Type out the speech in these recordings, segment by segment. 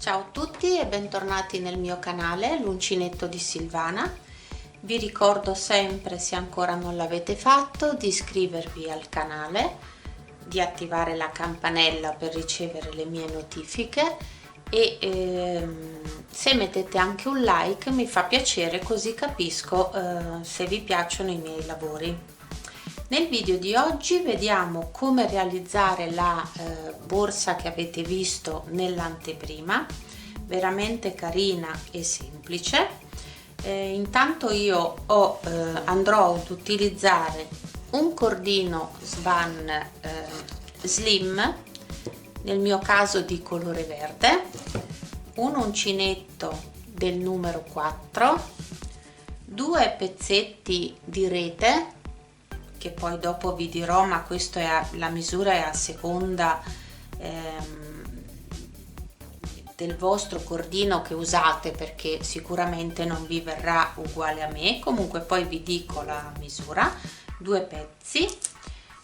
Ciao a tutti e bentornati nel mio canale L'Uncinetto di Silvana. Vi ricordo sempre, se ancora non l'avete fatto, di iscrivervi al canale, di attivare la campanella per ricevere le mie notifiche e se mettete anche un like mi fa piacere, così capisco se vi piacciono i miei lavori. Nel video di oggi vediamo come realizzare la borsa che avete visto nell'anteprima, veramente carina e semplice. Intanto io andrò ad utilizzare un cordino Svan Slim, nel mio caso di colore verde, un uncinetto del numero 4, due pezzetti di rete che poi dopo vi dirò, ma questo è la misura è a seconda del vostro cordino che usate, perché sicuramente non vi verrà uguale a me. Comunque poi vi dico la misura. Due pezzi,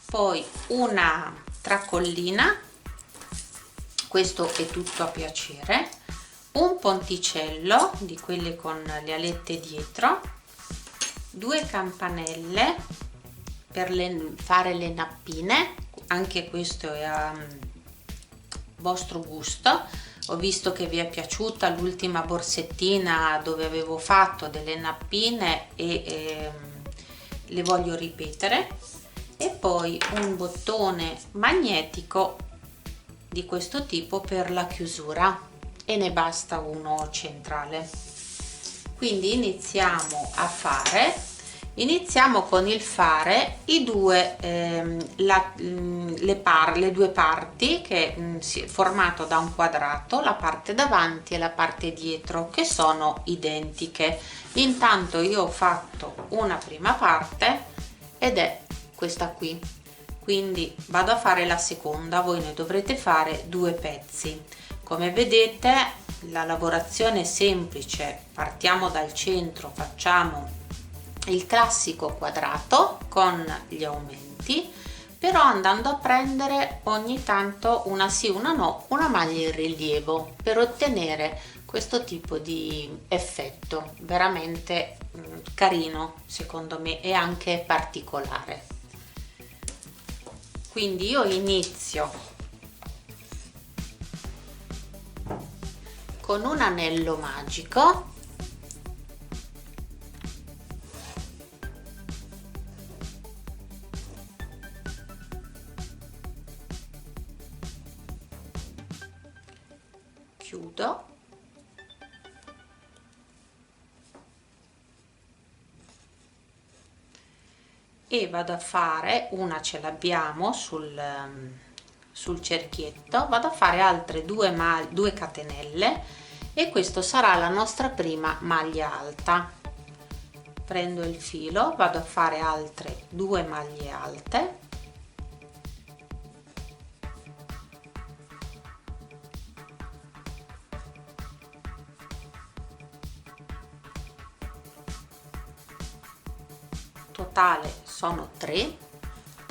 poi una tracollina, questo è tutto a piacere, un ponticello di quelle con le alette dietro, due campanelle per fare le nappine, anche questo è a vostro gusto. Ho visto che vi è piaciuta l'ultima borsettina dove avevo fatto delle nappine e le voglio ripetere, e poi un bottone magnetico di questo tipo per la chiusura, e ne basta uno centrale. Quindi iniziamo con il fare i due le due parti che si è formato da un quadrato, la parte davanti e la parte dietro, che sono identiche. Intanto io ho fatto una prima parte ed è questa qui, quindi vado a fare la seconda. Voi ne dovrete fare due pezzi. Come vedete la lavorazione è semplice, partiamo dal centro, facciamo il classico quadrato con gli aumenti, però andando a prendere ogni tanto una sì una no, una maglia in rilievo, per ottenere questo tipo di effetto veramente carino, secondo me, e anche particolare. Quindi io inizio con un anello magico, chiudo e vado a fare una, ce l'abbiamo sul cerchietto, vado a fare altre due catenelle e questo sarà la nostra prima maglia alta. Prendo il filo, vado a fare altre due maglie alte, totale sono 3,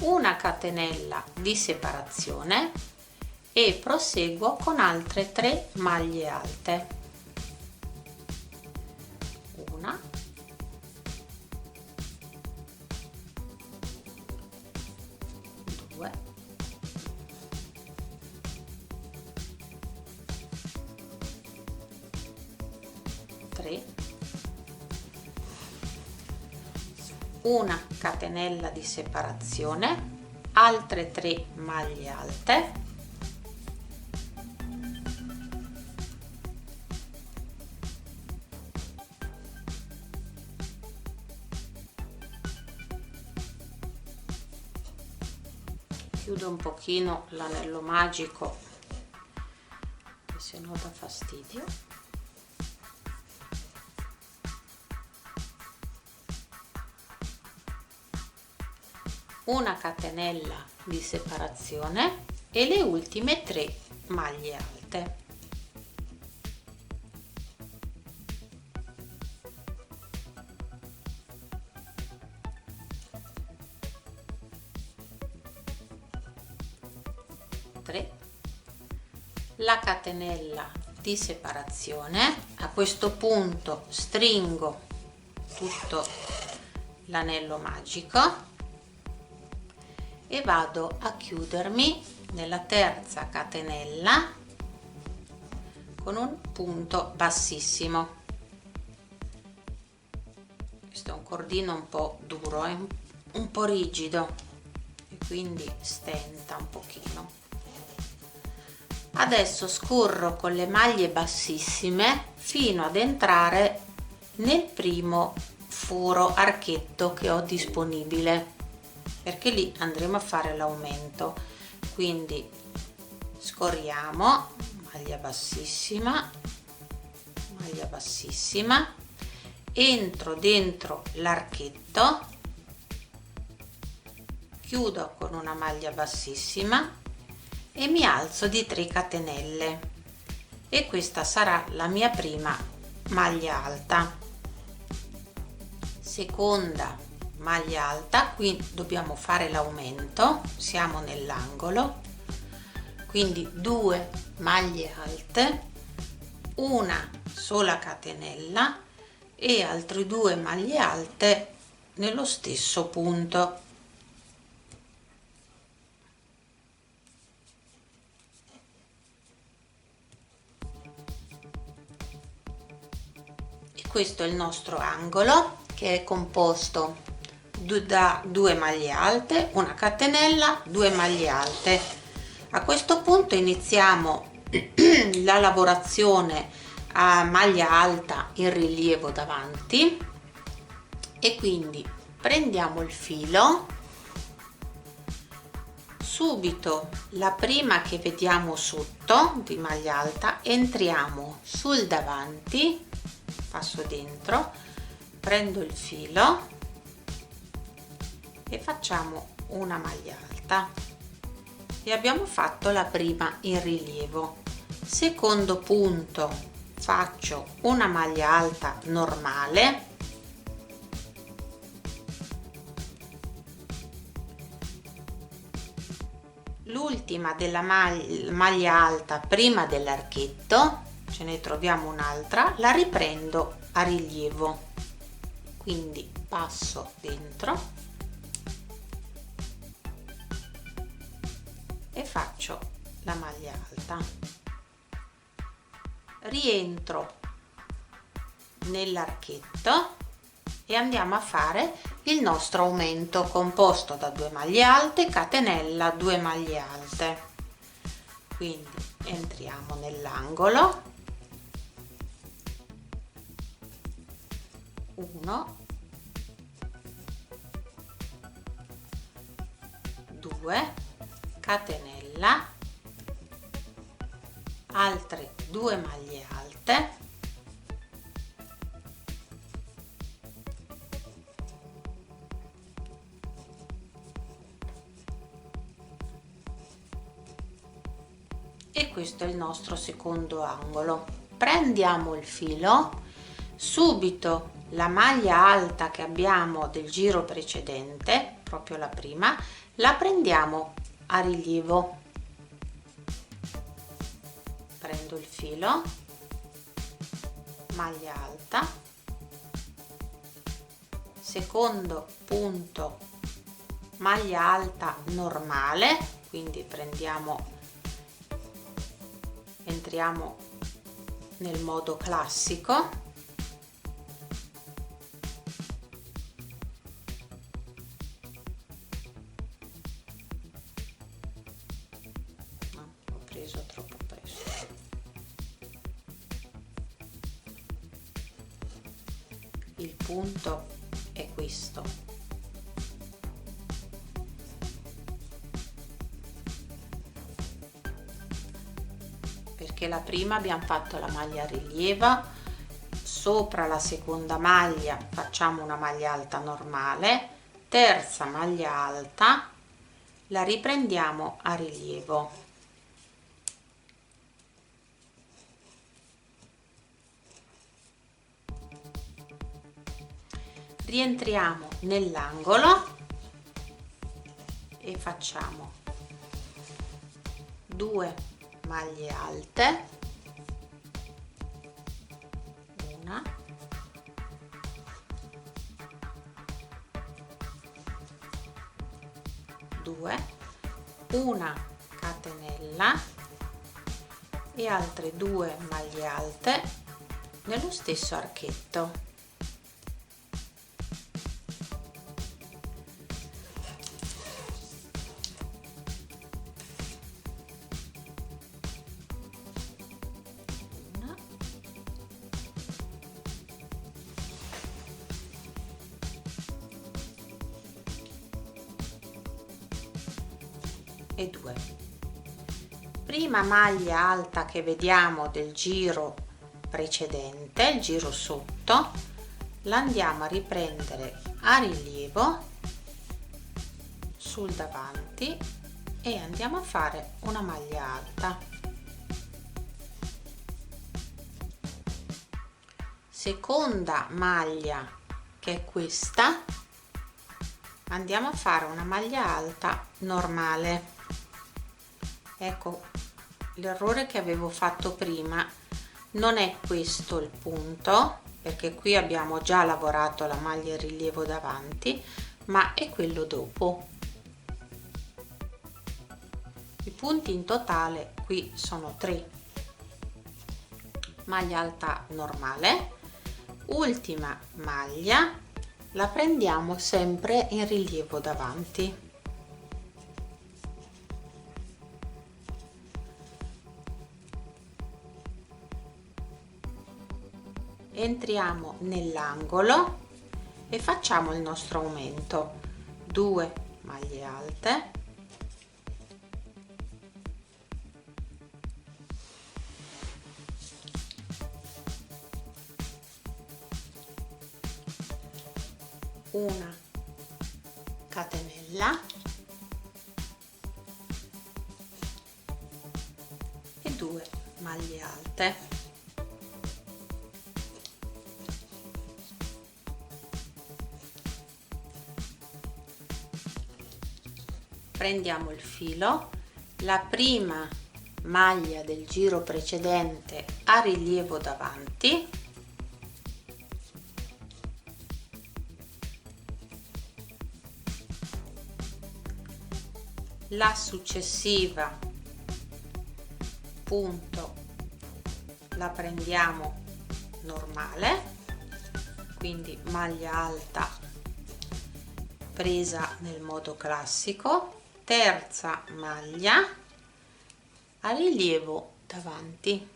una catenella di separazione e proseguo con altre 3 maglie alte, una, due, tre, una catenella di separazione, altre 3 maglie alte, chiudo un pochino l'anello magico che se no dà fastidio, una catenella di separazione e le ultime 3 maglie alte. La catenella di separazione. A questo punto stringo tutto l'anello magico e vado a chiudermi nella terza catenella con un punto bassissimo. Questo è un cordino un po' duro, è un po' rigido e quindi stenta un pochino. Adesso scorro con le maglie bassissime fino ad entrare nel primo foro archetto che ho disponibile, perché lì andremo a fare l'aumento. Quindi scorriamo, maglia bassissima, entro dentro l'archetto, chiudo con una maglia bassissima e mi alzo di 3 catenelle e questa sarà la mia prima maglia alta. Seconda maglia alta, qui dobbiamo fare l'aumento, siamo nell'angolo, quindi 2 maglie alte, una sola catenella e altre 2 maglie alte nello stesso punto. E questo è il nostro angolo, che è composto da 2 maglie alte, una catenella, 2 maglie alte. A questo punto iniziamo la lavorazione a maglia alta in rilievo davanti e quindi prendiamo il filo, subito la prima che vediamo sotto di maglia alta entriamo sul davanti, passo dentro, prendo il filo e facciamo una maglia alta e abbiamo fatto la prima in rilievo. Secondo punto faccio una maglia alta normale, l'ultima della maglia alta prima dell'archetto, ce ne troviamo un'altra, la riprendo a rilievo, quindi passo dentro e faccio la maglia alta, rientro nell'archetto e andiamo a fare il nostro aumento composto da 2 maglie alte, catenella, 2 maglie alte. Quindi entriamo nell'angolo, 1, 2, catenella, altre 2 maglie alte, e questo è il nostro secondo angolo. Prendiamo il filo, subito la maglia alta che abbiamo del giro precedente, proprio la prima, la prendiamo a rilievo, prendo il filo, maglia alta, secondo punto maglia alta normale, quindi entriamo nel modo classico, ho preso troppo presto, il punto è questo, perché la prima abbiamo fatto la maglia a rilievo, sopra la seconda maglia facciamo una maglia alta normale, terza maglia alta, la riprendiamo a rilievo, rientriamo nell'angolo e facciamo 2 maglie alte, 2, una catenella e altre 2 maglie alte nello stesso archetto. Una e 2. Prima maglia alta che vediamo del giro precedente, il giro sotto, la andiamo a riprendere a rilievo sul davanti e andiamo a fare una maglia alta. Seconda maglia, che è questa, andiamo a fare una maglia alta normale. Ecco, l'errore che avevo fatto prima non è questo il punto, perché qui abbiamo già lavorato la maglia in rilievo davanti, ma è quello dopo. I punti in totale qui sono 3. Maglia alta normale, ultima maglia, la prendiamo sempre in rilievo davanti. Entriamo nell'angolo e facciamo il nostro aumento. 2 maglie alte, una catenella e 2 maglie alte. Prendiamo il filo, la prima maglia del giro precedente a rilievo davanti, la successiva punto la prendiamo normale, quindi maglia alta presa nel modo classico, terza maglia a rilievo davanti.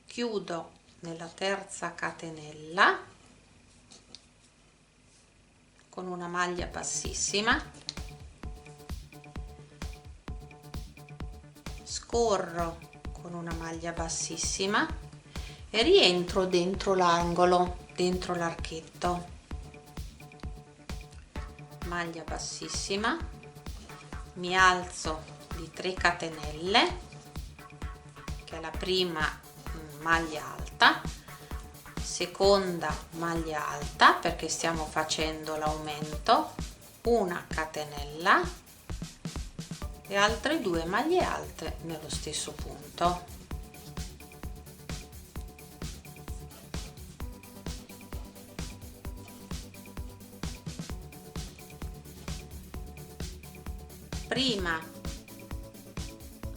Chiudo nella terza catenella con una maglia bassissima, scorro con una maglia bassissima e rientro dentro l'angolo, dentro l'archetto, maglia bassissima, mi alzo di 3 catenelle, che è la prima maglia alta, seconda maglia alta perché stiamo facendo l'aumento, una catenella e altre 2 maglie alte nello stesso punto. Prima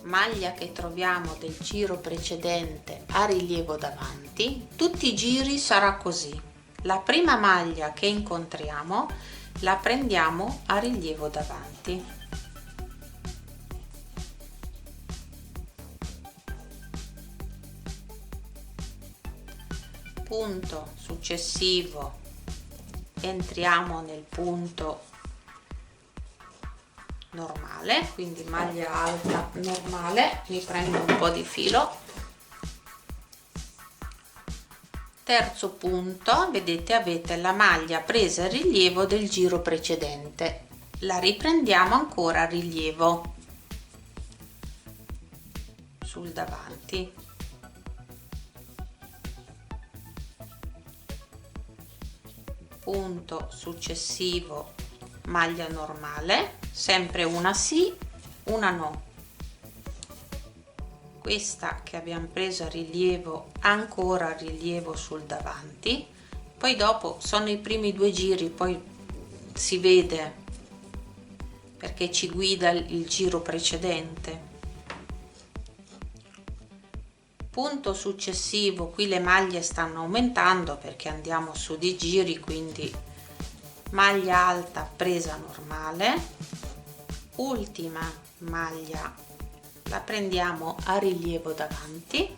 maglia che troviamo del giro precedente a rilievo davanti, tutti i giri sarà così. La prima maglia che incontriamo la prendiamo a rilievo davanti. Punto successivo, entriamo nel punto normale, quindi maglia alta normale, mi prendo un po' di filo, terzo punto, vedete avete la maglia presa a rilievo del giro precedente, la riprendiamo ancora a rilievo sul davanti, punto successivo, maglia normale, sempre una sì, una no, questa che abbiamo preso a rilievo, ancora a rilievo sul davanti, poi dopo sono i primi 2 giri, poi si vede perché ci guida il giro precedente. Punto successivo, qui le maglie stanno aumentando perché andiamo su di giri, quindi maglia alta presa normale, ultima maglia la prendiamo a rilievo davanti,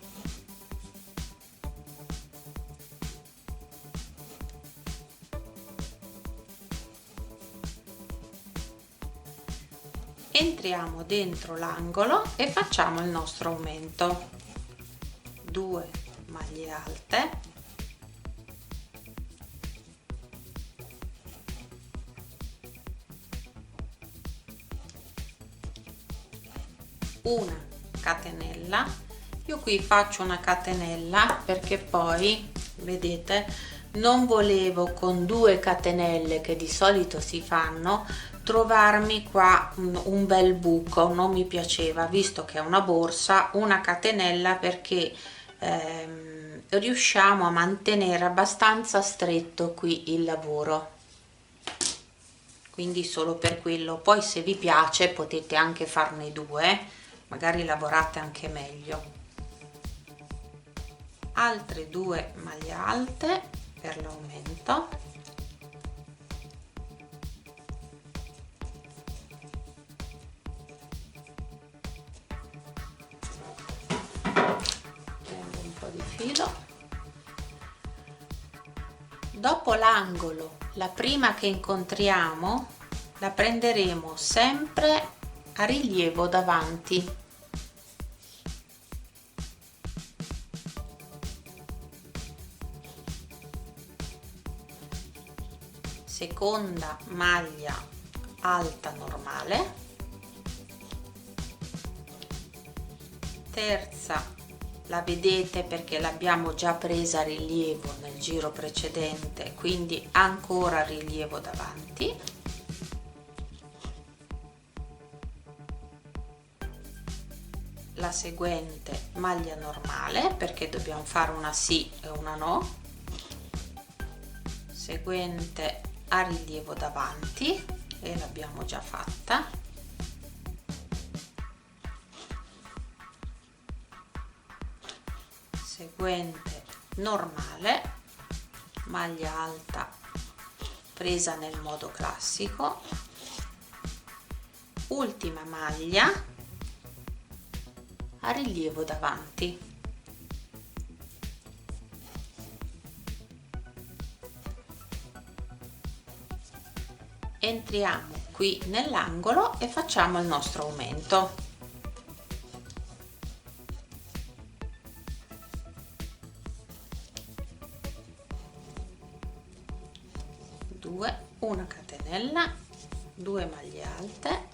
entriamo dentro l'angolo e facciamo il nostro aumento. 2 maglie alte, una catenella. Io qui faccio una catenella perché poi vedete non volevo con 2 catenelle che di solito si fanno trovarmi qua un bel buco, non mi piaceva, visto che è una borsa, una catenella perché riusciamo a mantenere abbastanza stretto qui il lavoro, quindi solo per quello. Poi se vi piace potete anche farne 2, magari lavorate anche meglio. Altre 2 maglie alte per l'aumento, filo. Dopo l'angolo, la prima che incontriamo la prenderemo sempre a rilievo davanti, seconda maglia alta normale, terza la vedete perché l'abbiamo già presa a rilievo nel giro precedente, quindi ancora rilievo davanti, la seguente maglia normale perché dobbiamo fare una sì e una no, seguente a rilievo davanti e l'abbiamo già fatta, seguente normale, maglia alta presa nel modo classico, ultima maglia a rilievo davanti, entriamo qui nell'angolo e facciamo il nostro aumento. 2, una catenella, 2 maglie alte,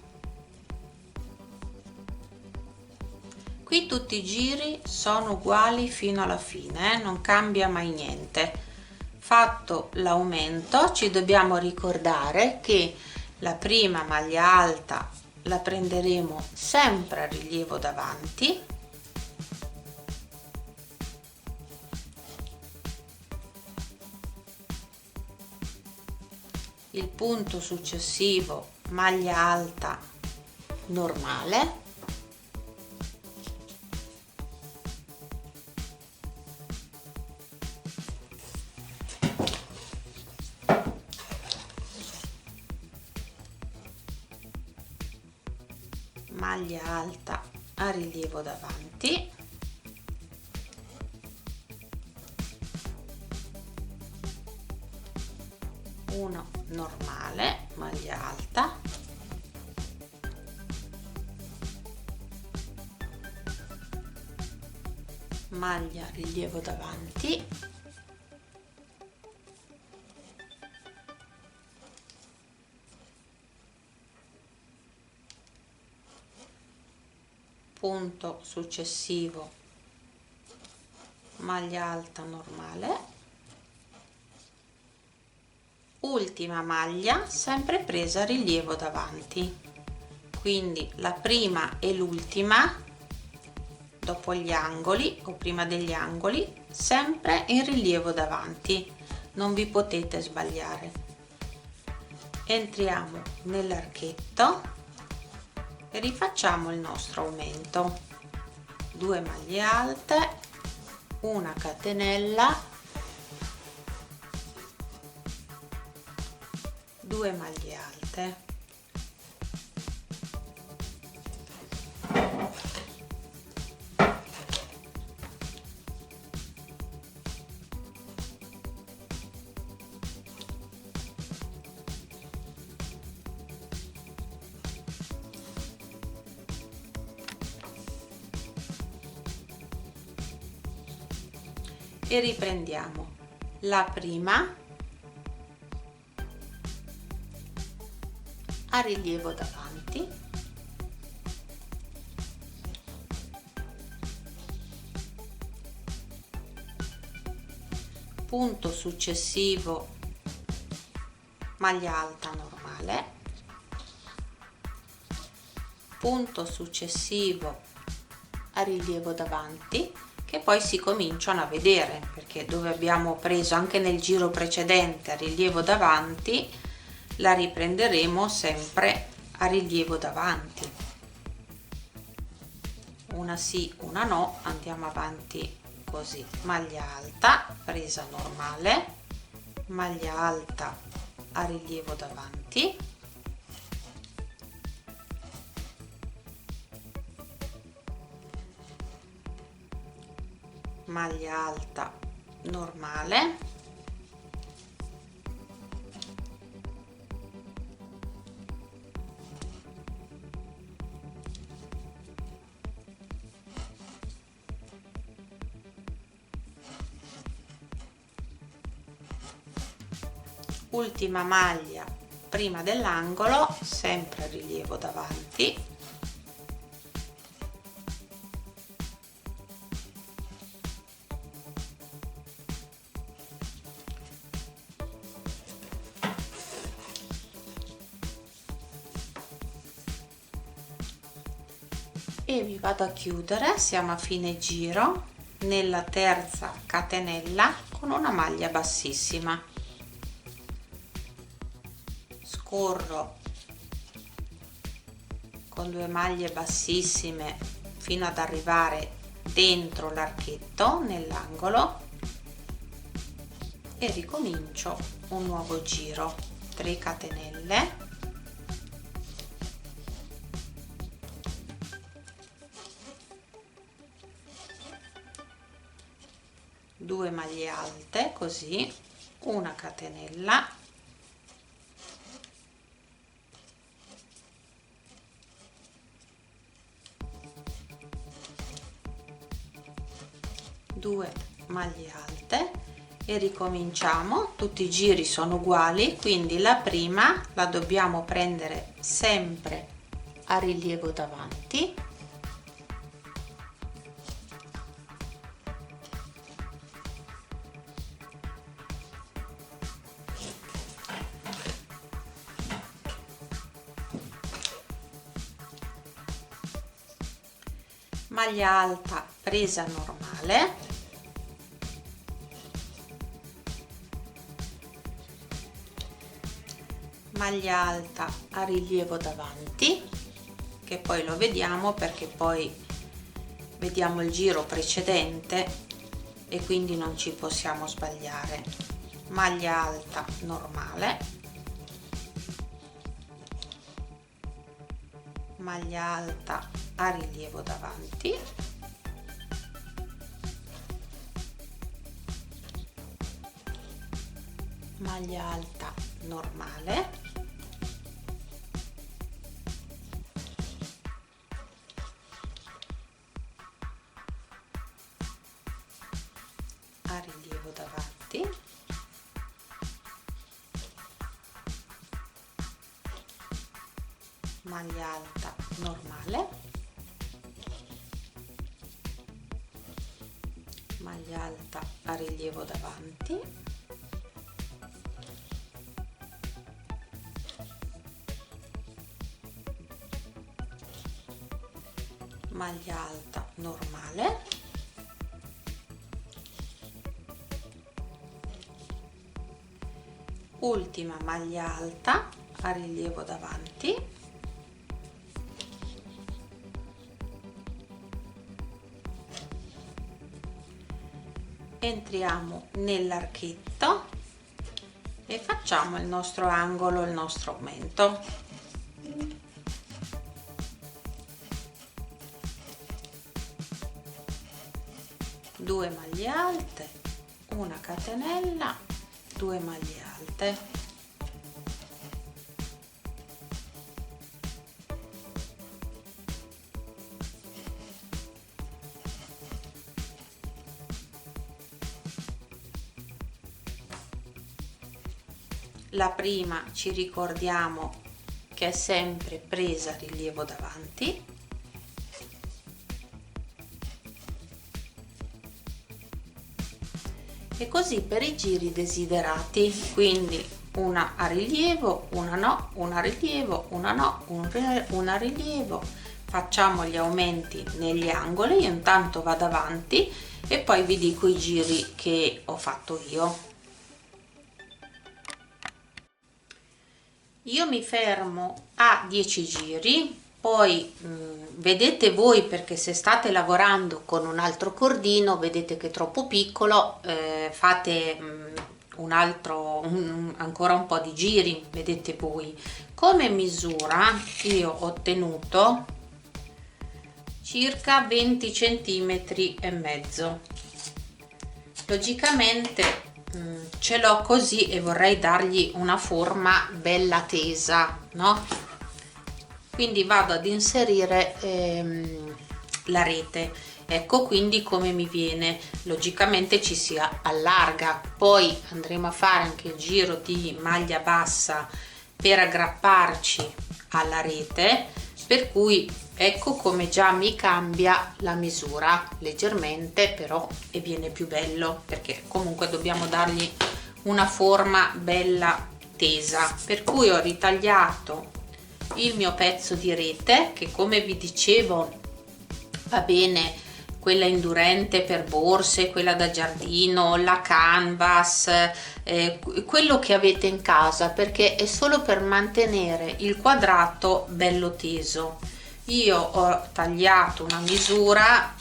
qui tutti i giri sono uguali fino alla fine, non cambia mai niente. Fatto l'aumento ci dobbiamo ricordare che la prima maglia alta la prenderemo sempre a rilievo davanti, il punto successivo maglia alta normale, maglia alta a rilievo davanti, uno normale, maglia alta, maglia rilievo davanti, punto successivo maglia alta normale, ultima maglia sempre presa a rilievo davanti, quindi la prima e l'ultima dopo gli angoli o prima degli angoli, sempre in rilievo davanti, non vi potete sbagliare. Entriamo nell'archetto e rifacciamo il nostro aumento. 2 maglie alte, una catenella, 2 maglie alte, e riprendiamo la prima a rilievo davanti, punto successivo maglia alta normale, punto successivo a rilievo davanti, che poi si cominciano a vedere, perché dove abbiamo preso anche nel giro precedente a rilievo davanti, la riprenderemo sempre a rilievo davanti. Una sì, una no, andiamo avanti così. Maglia alta, presa normale, maglia alta a rilievo davanti, maglia alta normale, ultima maglia prima dell'angolo, sempre a rilievo davanti, e vi vado a chiudere. Siamo a fine giro nella terza catenella con una maglia bassissima. Scorro con 2 maglie bassissime fino ad arrivare dentro l'archetto nell'angolo e ricomincio un nuovo giro. 3 catenelle, 2 maglie alte, così, una catenella, due maglie alte e ricominciamo. Tutti i giri sono uguali, quindi la prima la dobbiamo prendere sempre a rilievo davanti, maglia alta presa normale, maglia alta a rilievo davanti, che poi lo vediamo perché poi vediamo il giro precedente e quindi non ci possiamo sbagliare. Maglia alta normale, maglia alta a rilievo davanti, maglia alta normale, a rilievo davanti, maglia alta normale, maglia alta a rilievo davanti, maglia alta normale, ultima maglia alta a rilievo davanti, entriamo nell'archetto e facciamo il nostro angolo, il nostro aumento. Due maglie alte, una catenella, 2 maglie alte, la prima ci ricordiamo che è sempre presa a rilievo davanti, e così per i giri desiderati, quindi una a rilievo, una no, una a rilievo, una no, una a rilievo. Facciamo gli aumenti negli angoli, io intanto vado avanti e poi vi dico i giri che ho fatto io. Io mi fermo a 10 giri, poi vedete voi, perché se state lavorando con un altro cordino vedete che è troppo piccolo, fate ancora un po' di giri, vedete voi. Come misura io ho ottenuto circa 20 centimetri e mezzo. Logicamente ce l'ho così e vorrei dargli una forma bella tesa, no? Quindi vado ad inserire la rete, ecco quindi come mi viene. Logicamente ci si allarga, poi andremo a fare anche il giro di maglia bassa per aggrapparci alla rete, per cui ecco come già mi cambia la misura leggermente, però e viene più bello, perché comunque dobbiamo dargli una forma bella tesa, per cui ho ritagliato il mio pezzo di rete, che come vi dicevo va bene quella indurente per borse, quella da giardino, la canvas, quello che avete in casa, perché è solo per mantenere il quadrato bello teso. Io ho tagliato una misura,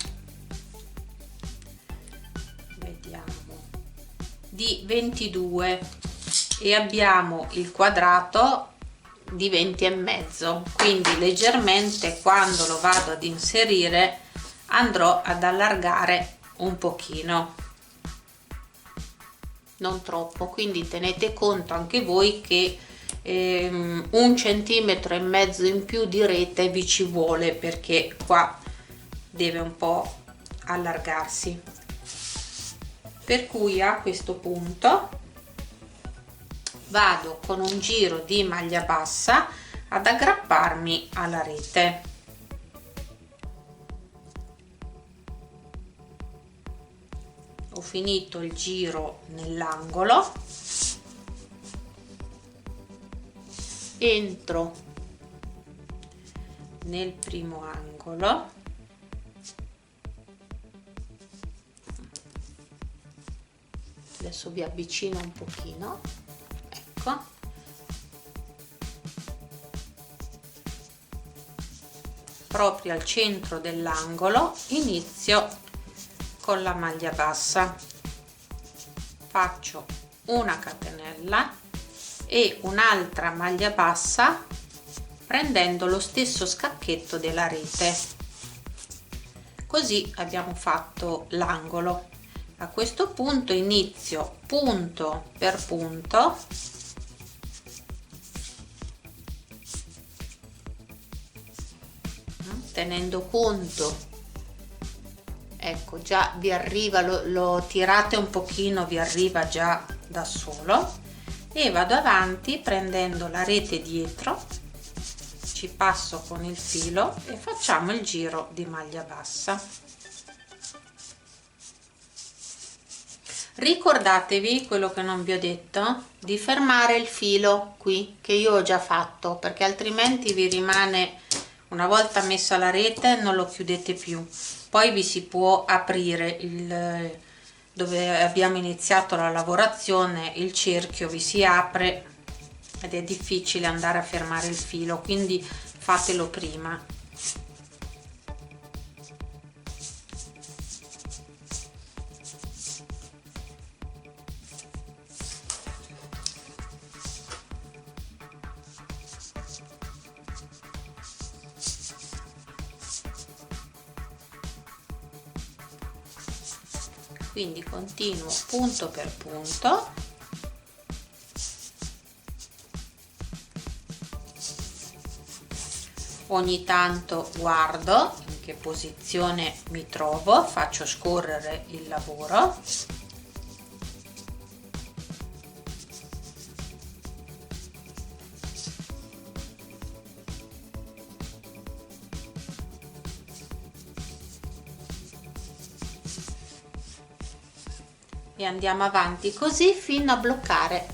vediamo, di 22 e abbiamo il quadrato di 20,5, quindi leggermente quando lo vado ad inserire andrò ad allargare un pochino, non troppo, quindi tenete conto anche voi che 1,5 centimetri in più di rete vi ci vuole, perché qua deve un po' allargarsi, per cui a questo punto vado con un giro di maglia bassa ad aggrapparmi alla rete. Ho finito il giro nell'angolo, entro nel primo angolo, adesso vi avvicino un pochino, ecco, proprio al centro dell'angolo inizio con la maglia bassa, faccio una catenella e un'altra maglia bassa prendendo lo stesso scacchetto della rete, così abbiamo fatto l'angolo. A questo punto inizio punto per punto tenendo conto, ecco, già vi arriva, lo tirate un pochino, vi arriva già da solo, e vado avanti prendendo la rete dietro, ci passo con il filo e facciamo il giro di maglia bassa. Ricordatevi quello che non vi ho detto, di fermare il filo qui che io ho già fatto, perché altrimenti vi rimane Una volta messa la rete non lo chiudete più, poi vi si può aprire il dove abbiamo iniziato la lavorazione, il cerchio vi si apre ed è difficile andare a fermare il filo, quindi fatelo prima. Quindi continuo punto per punto, ogni tanto guardo in che posizione mi trovo, faccio scorrere il lavoro e andiamo avanti così fino a bloccare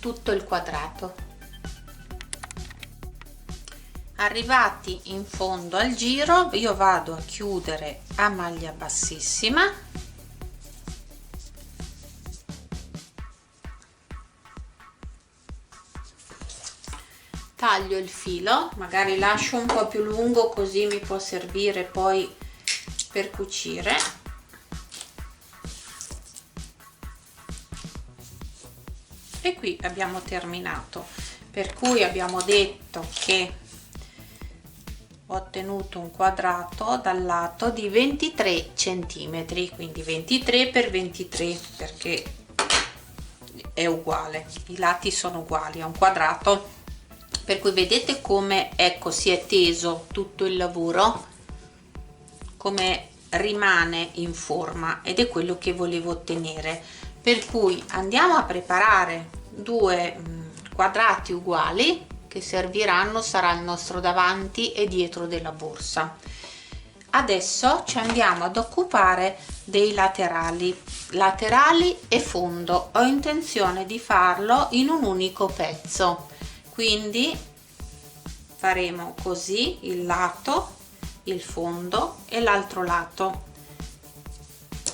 tutto il quadrato. Arrivati in fondo al giro io vado a chiudere a maglia bassissima, taglio il filo, magari lascio un po' più lungo così mi può servire poi per cucire. E qui abbiamo terminato, per cui abbiamo detto che ho ottenuto un quadrato dal lato di 23 centimetri, quindi 23 per 23 perché è uguale, i lati sono uguali, è un quadrato, per cui vedete come, ecco, si è teso tutto il lavoro, come rimane in forma, ed è quello che volevo ottenere. Per cui andiamo a preparare due quadrati uguali che serviranno, sarà il nostro davanti e dietro della borsa. Adesso ci andiamo ad occupare dei laterali e fondo. Ho intenzione di farlo in un unico pezzo, quindi faremo così il lato, il fondo e l'altro lato,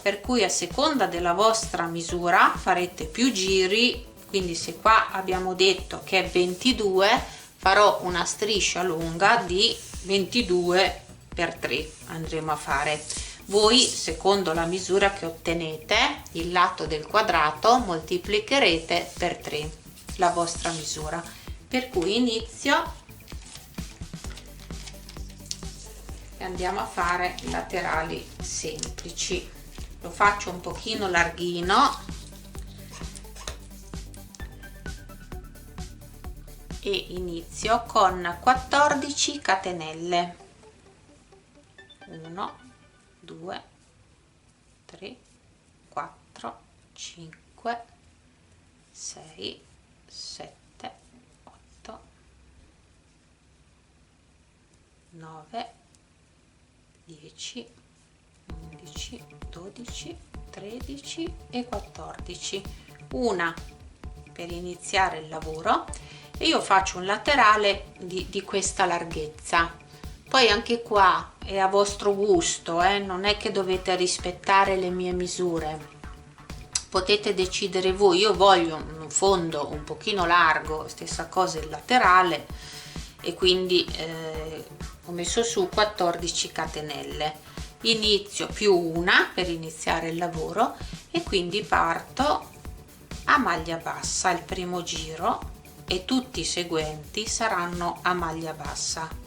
per cui a seconda della vostra misura farete più giri. Quindi se qua abbiamo detto che è 22, farò una striscia lunga di 22 per 3 andremo a fare. Voi, secondo la misura che ottenete, il lato del quadrato moltiplicherete per 3 la vostra misura, per cui inizio e andiamo a fare laterali semplici. Lo faccio un pochino larghino e inizio con 14 catenelle. 1 2 3 4 5 6 7 8 9 10 11 12 13 e 14, una per iniziare il lavoro, e io faccio un laterale di questa larghezza. Poi anche qua è a vostro gusto, non è che dovete rispettare le mie misure, potete decidere voi. Io voglio un fondo un pochino largo, stessa cosa il laterale, e quindi ho messo su 14 catenelle. Inizio più una per iniziare il lavoro e quindi parto a maglia bassa il primo giro e tutti i seguenti saranno a maglia bassa.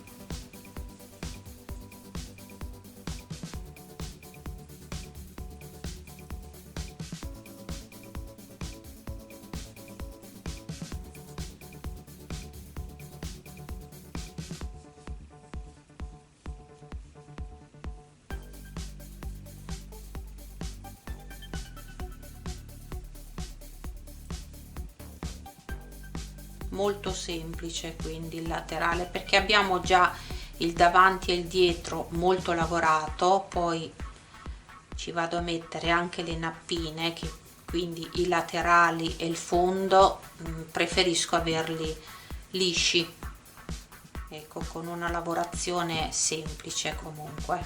Molto semplice quindi il laterale, perché abbiamo già il davanti e il dietro molto lavorato, poi ci vado a mettere anche le nappine, che quindi i laterali e il fondo preferisco averli lisci. ecco, con una lavorazione semplice comunque.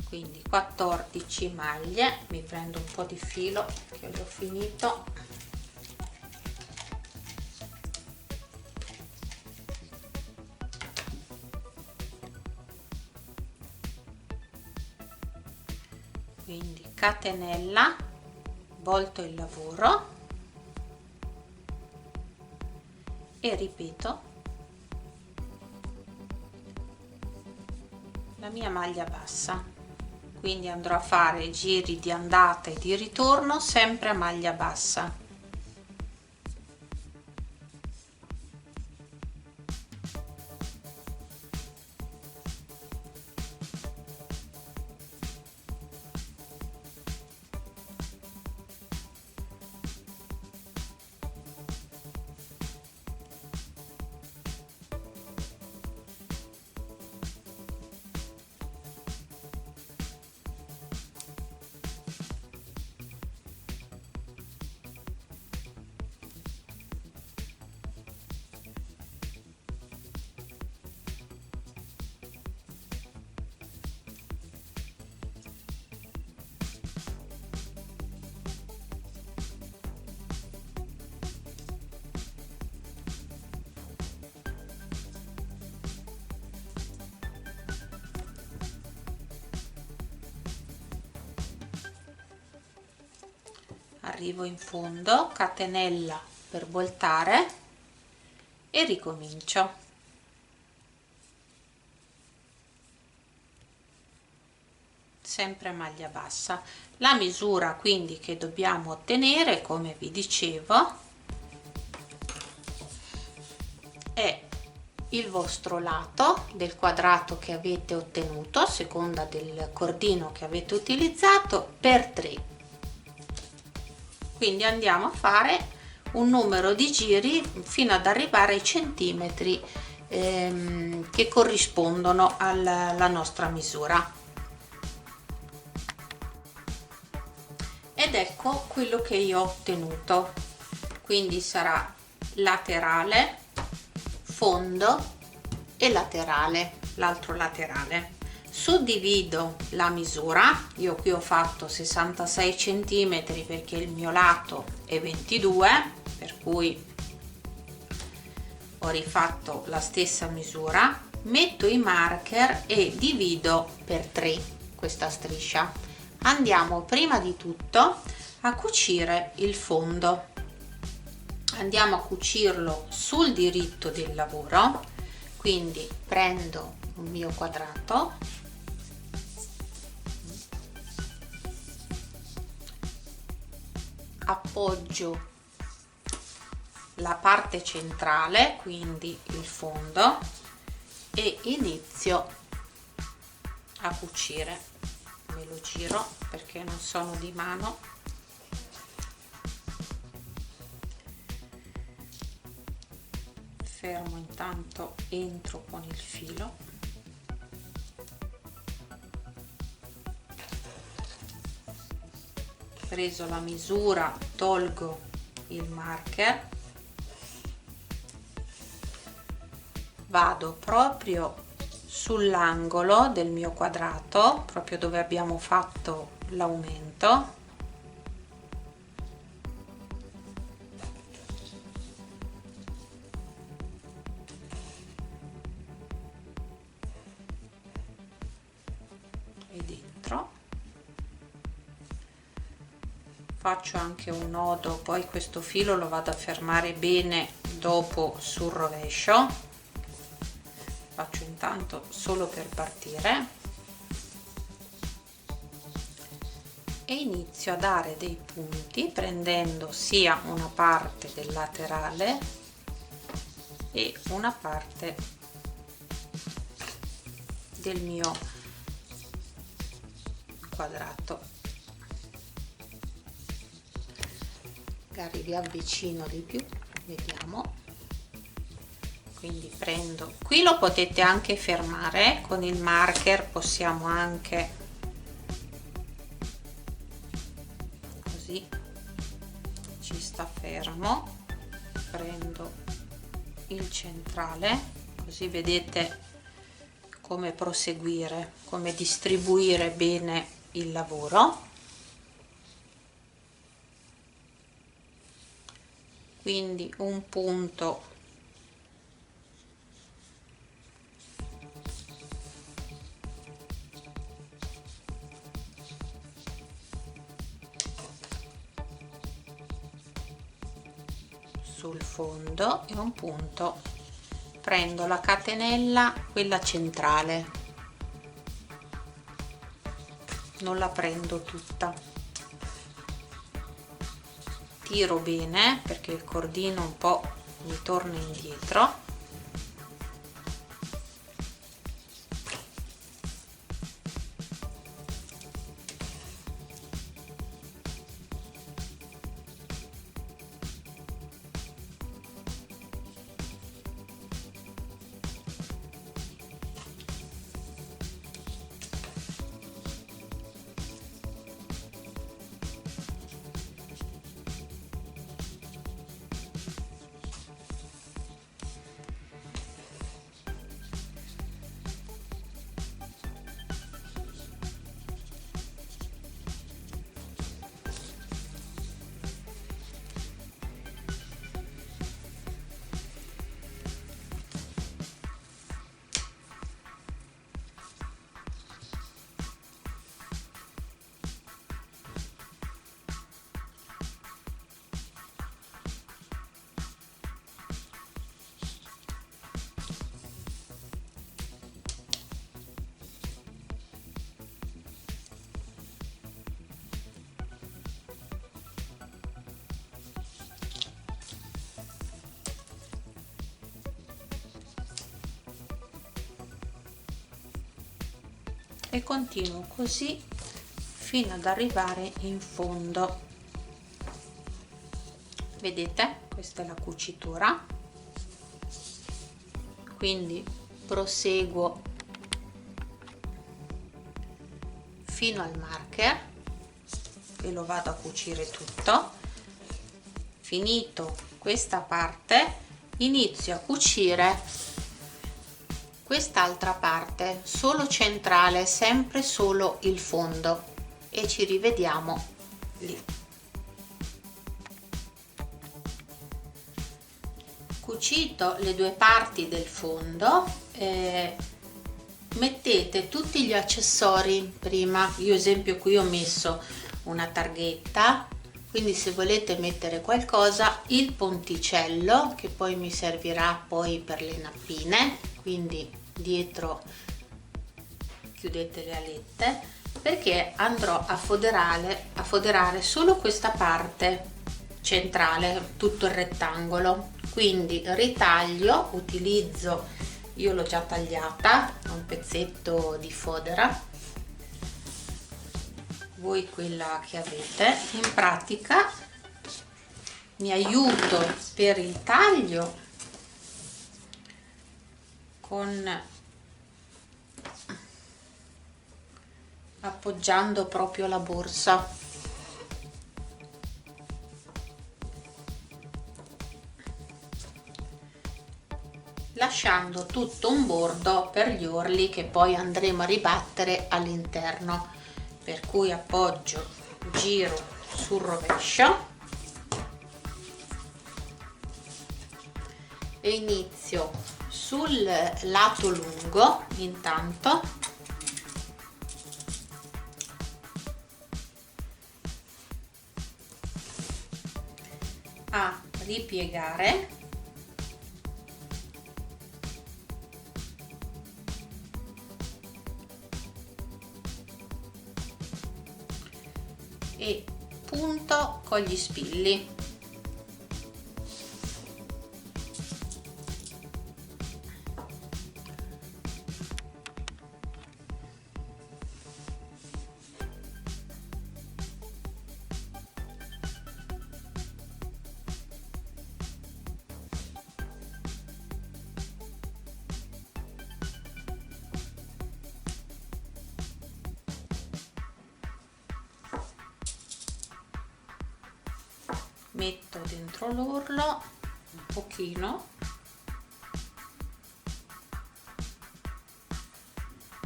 Quindi 14 maglie, mi prendo un po' di filo che l'ho finito. Quindi catenella, volto il lavoro e ripeto la mia maglia bassa, quindi andrò a fare giri di andata e di ritorno sempre a maglia bassa. Arrivo in fondo, catenella per voltare e ricomincio. Sempre maglia bassa. La misura quindi che dobbiamo ottenere, come vi dicevo, è il vostro lato del quadrato che avete ottenuto a seconda del cordino che avete utilizzato per 3. Quindi andiamo a fare un numero di giri fino ad arrivare ai centimetri che corrispondono alla nostra misura. Ed ecco quello che io ho ottenuto. Quindi sarà laterale, fondo e laterale, l'altro laterale. Suddivido la misura, io qui ho fatto 66 cm perché il mio lato è 22, per cui ho rifatto la stessa misura, metto i marker e divido per 3 questa striscia. Andiamo prima di tutto a cucire il fondo. Andiamo a cucirlo sul diritto del lavoro, quindi prendo il mio quadrato, appoggio la parte centrale, quindi il fondo, e inizio a cucire. Me lo giro perché non sono di mano. Fermo, intanto entro con il filo. Preso la misura, tolgo il marker, vado proprio sull'angolo del mio quadrato, proprio dove abbiamo fatto l'aumento, e dentro faccio anche un nodo, poi questo filo lo vado a fermare bene dopo sul rovescio. Faccio intanto solo per partire e inizio a dare dei punti prendendo sia una parte del laterale e una parte del mio quadrato. Magari vi avvicino di più, vediamo. Quindi prendo, qui lo potete anche fermare con il marker, possiamo anche così, ci sta fermo, prendo il centrale, così vedete come proseguire, come distribuire bene il lavoro. Quindi un punto sul fondo e un punto, prendo la catenella, quella centrale, non la prendo tutta, tiro bene perché il cordino un po' mi torna indietro. E continuo così fino ad arrivare in fondo. Vedete, questa è la cucitura, quindi proseguo fino al marker e lo vado a cucire tutto. Finito questa parte, inizio a cucire quest'altra parte, solo centrale, sempre solo il fondo, e ci rivediamo lì. Cucito le due parti del fondo, mettete tutti gli accessori prima. Io esempio qui ho messo una targhetta, quindi se volete mettere qualcosa, il ponticello che poi mi servirà poi per le nappine, quindi dietro chiudete le alette, perché andrò a foderare solo questa parte centrale, tutto il rettangolo. Quindi ritaglio, utilizzo, io l'ho già tagliata, un pezzetto di fodera, voi quella che avete. In pratica mi aiuto per il taglio con appoggiando proprio la borsa, lasciando tutto un bordo per gli orli che poi andremo a ribattere all'interno, per cui appoggio, giro sul rovescio e inizio sul lato lungo intanto a ripiegare e punto con gli spilli. Metto dentro l'orlo pochino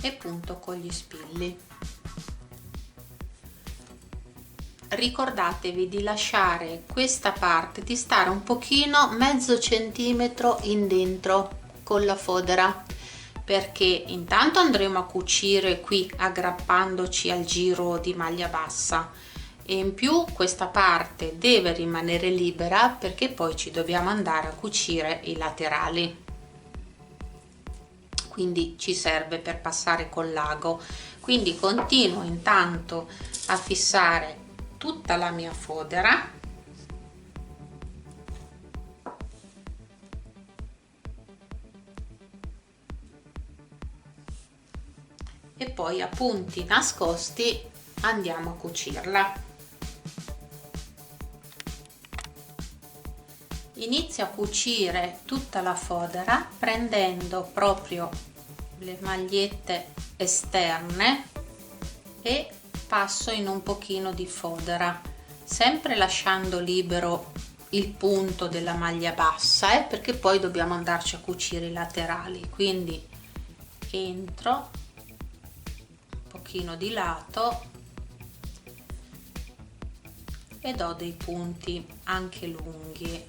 e punto con gli spilli. Ricordatevi di lasciare questa parte, di stare un pochino, mezzo centimetro in dentro con la fodera, perché intanto andremo a cucire qui aggrappandoci al giro di maglia bassa, e in più questa parte deve rimanere libera perché poi ci dobbiamo andare a cucire i laterali, quindi ci serve per passare col lago. Quindi continuo intanto a fissare tutta la mia fodera e poi a punti nascosti andiamo a cucirla. Inizio a cucire tutta la fodera prendendo proprio le magliette esterne e passo in un pochino di fodera, sempre lasciando libero il punto della maglia bassa, perché poi dobbiamo andarci a cucire i laterali. Quindi entro un pochino di lato e do dei punti anche lunghi.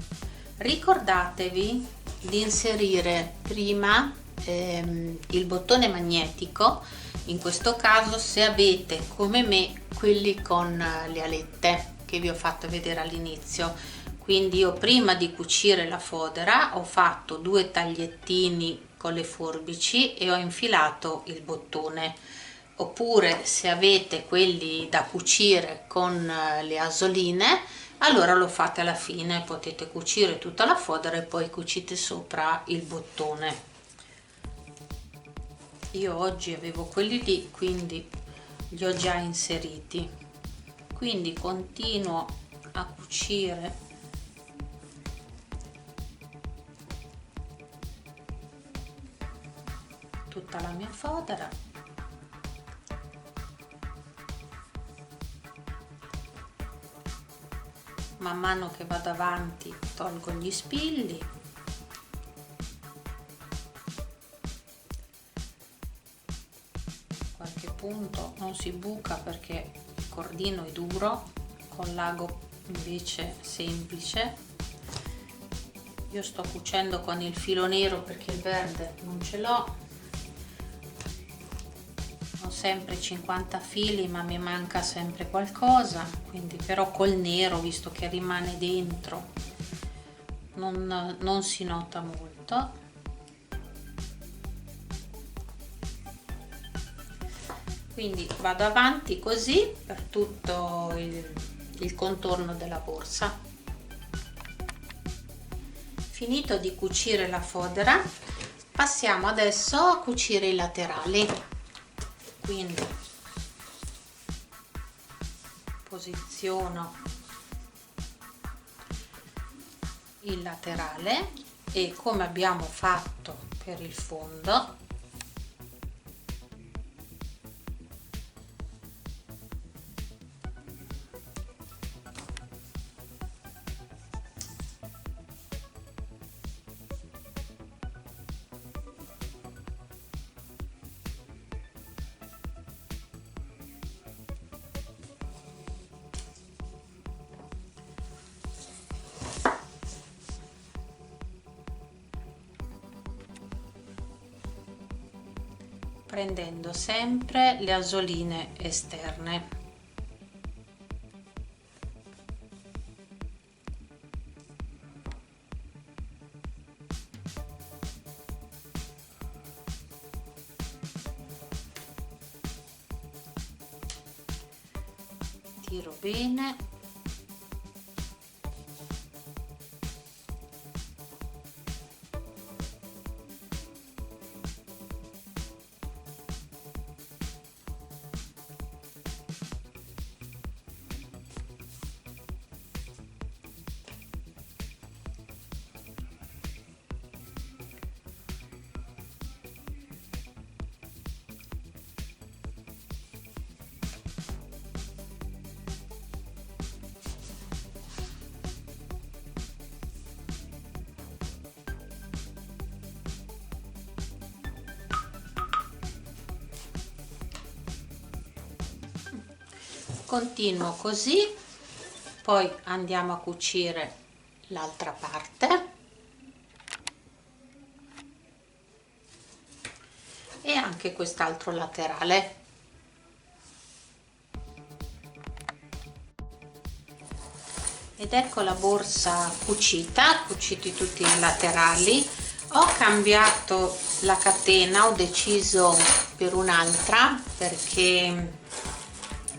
Ricordatevi di inserire prima il bottone magnetico, in questo caso se avete come me quelli con le alette che vi ho fatto vedere all'inizio. Quindi io prima di cucire la fodera ho fatto 2 tagliettini con le forbici e ho infilato il bottone, oppure se avete quelli da cucire con le asoline allora lo fate alla fine, potete cucire tutta la fodera e poi cucite sopra il bottone. Io oggi avevo quelli lì, quindi li ho già inseriti. Quindi continuo a cucire tutta la mia fodera. Man mano che vado avanti tolgo gli spilli. Qualche punto non si buca perché il cordino è duro, con l'ago invece semplice. Io sto cucendo con il filo nero perché il verde non ce l'ho. Ho sempre 50 fili ma mi manca sempre qualcosa, quindi però col nero, visto che rimane dentro, non si nota molto. Quindi vado avanti così per tutto il contorno della borsa. Finito di cucire la fodera, passiamo adesso a cucire i laterali. Quindi posiziono il laterale e, come abbiamo fatto per il fondo, prendendo sempre le asoline esterne. Tiro bene. Continuo così, poi andiamo a cucire l'altra parte e anche quest'altro laterale. Ed ecco la borsa cucita, cuciti tutti i laterali. Ho cambiato la catena, ho deciso per un'altra perché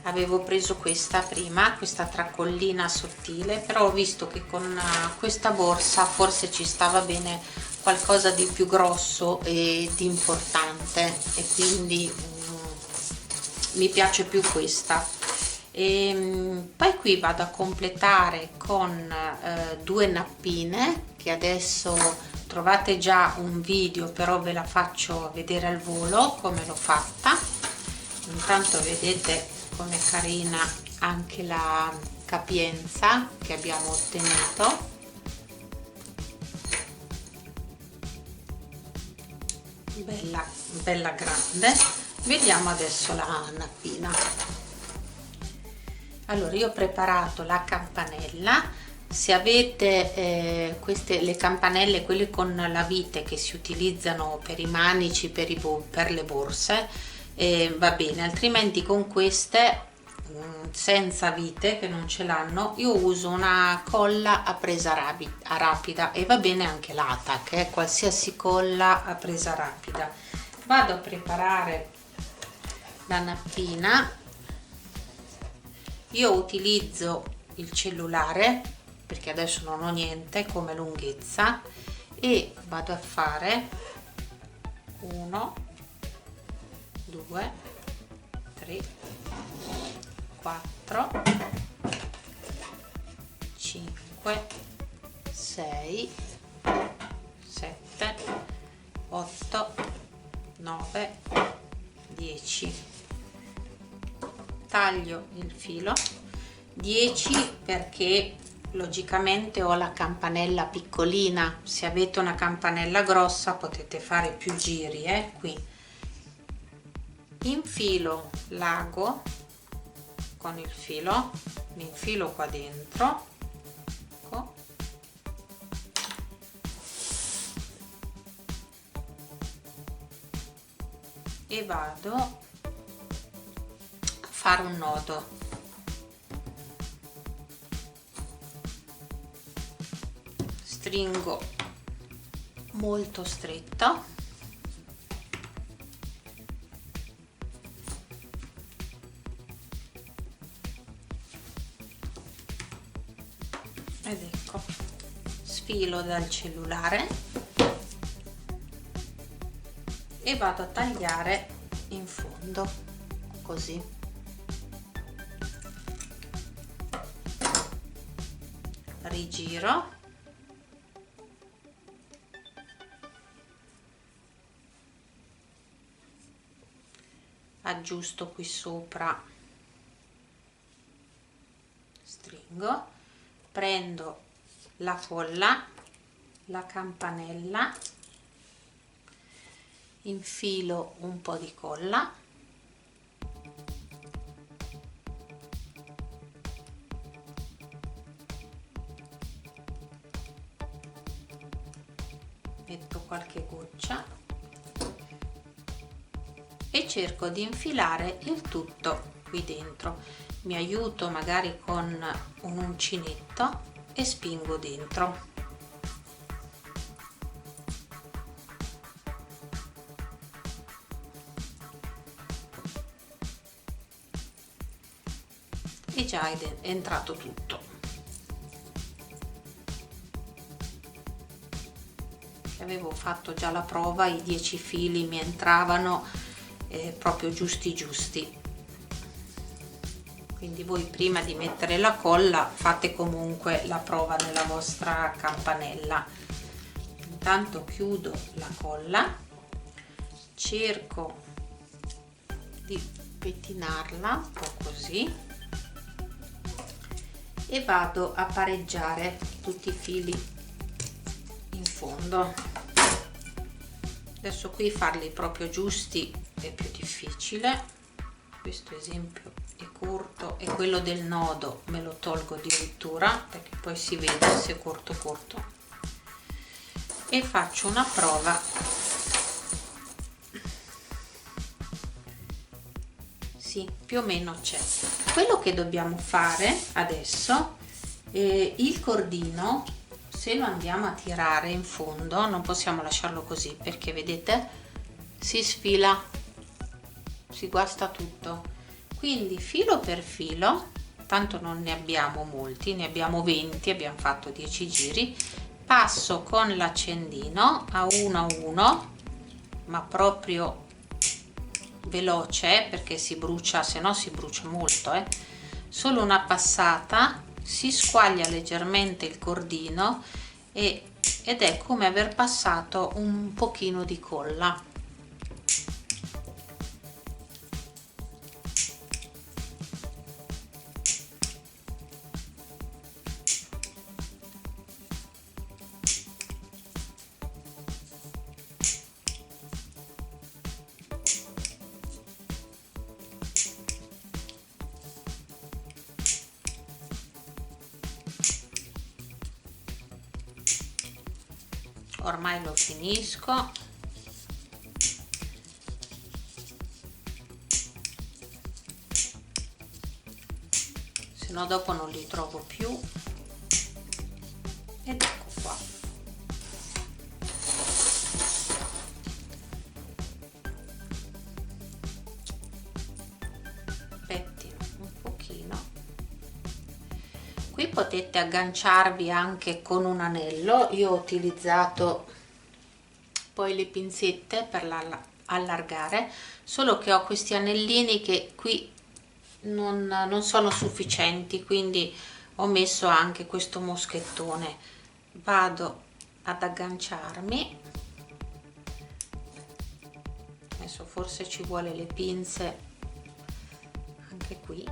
avevo preso questa prima, questa tracollina sottile, però ho visto che con questa borsa forse ci stava bene qualcosa di più grosso e di importante, e quindi mi piace più questa. E poi qui vado a completare con due nappine che adesso trovate già un video, però ve la faccio vedere al volo come l'ho fatta. Intanto vedete com'è carina anche la capienza che abbiamo ottenuto. Bella grande. Vediamo adesso la nappina. Allora, io ho preparato la campanella. Se avete le campanelle, quelle con la vite che si utilizzano per i manici, per le borse, va bene, altrimenti con queste senza vite, che non ce l'hanno, io uso una colla a presa rapida, e va bene anche l'Atac, qualsiasi colla a presa rapida. Vado a preparare la nappina. Io utilizzo il cellulare perché adesso non ho niente come lunghezza, e vado a fare 1 2 3 4 5 6 7 8 9 10. Taglio il filo 10 perché logicamente ho la campanella piccolina. Se avete una campanella grossa potete fare più giri, qui infilo l'ago con il filo, mi infilo qua dentro, ecco, e vado a fare un nodo. Stringo molto stretto ed ecco, sfilo dal cellulare e vado a tagliare in fondo così. Rigiro, aggiusto qui sopra, stringo, prendo la colla, la campanella, infilo un po' di colla, metto qualche goccia e cerco di infilare il tutto qui dentro. Mi aiuto magari con un uncinetto e spingo dentro. E già è entrato tutto. Avevo fatto già la prova, i 10 fili mi entravano proprio giusti. Quindi voi prima di mettere la colla fate comunque la prova nella vostra campanella. Intanto chiudo la colla, cerco di pettinarla un po' così e vado a pareggiare tutti i fili in fondo. Adesso qui farli proprio giusti è più difficile, questo esempio è corto e quello del nodo me lo tolgo addirittura, perché poi si vede se è corto e faccio una prova. Sì, più o meno c'è. Quello che dobbiamo fare adesso, il cordino, se lo andiamo a tirare in fondo, non possiamo lasciarlo così, perché vedete si sfila, si guasta tutto. Quindi filo per filo, tanto non ne abbiamo molti, ne abbiamo 20, abbiamo fatto 10 giri, passo con l'accendino a uno, ma proprio veloce, perché si brucia, se no si brucia molto, solo una passata, si squaglia leggermente il cordino ed è come aver passato un pochino di colla. Ormai lo finisco. Se no dopo non li trovo più. Ed ecco qua. Pettino un pochino. Qui potete agganciarvi anche con un anello. Io ho utilizzato poi le pinzette per allargare, solo che ho questi anellini che qui non sono sufficienti, quindi ho messo anche questo moschettone. Vado ad agganciarmi, adesso forse ci vuole le pinze anche qui,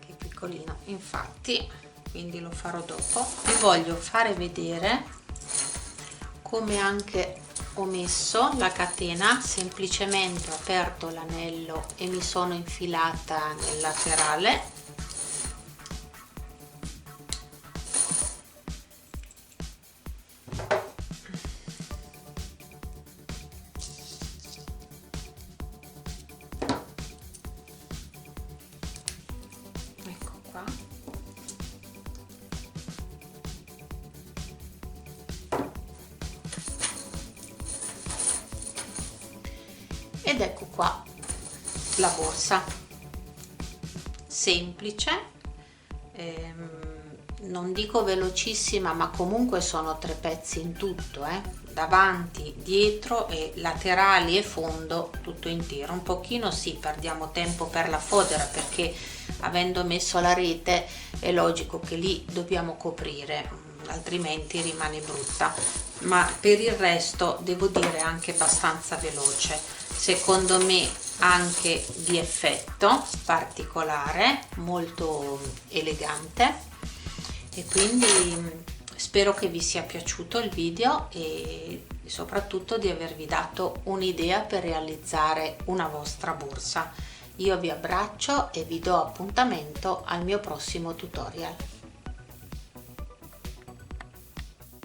che è piccolino infatti, quindi lo farò dopo. Vi voglio fare vedere come anche ho messo la catena, semplicemente ho aperto l'anello e mi sono infilata nel laterale. Ecco qua. Ed ecco qua la borsa, semplice, non dico velocissima, ma comunque sono 3 pezzi in tutto, davanti, dietro e laterali e fondo tutto intero. Un pochino sì, perdiamo tempo per la fodera, perché avendo messo la rete è logico che lì dobbiamo coprire, altrimenti rimane brutta, ma per il resto devo dire anche abbastanza veloce. Secondo me anche di effetto particolare, molto elegante, e quindi spero che vi sia piaciuto il video e soprattutto di avervi dato un'idea per realizzare una vostra borsa. Io vi abbraccio e vi do appuntamento al mio prossimo tutorial.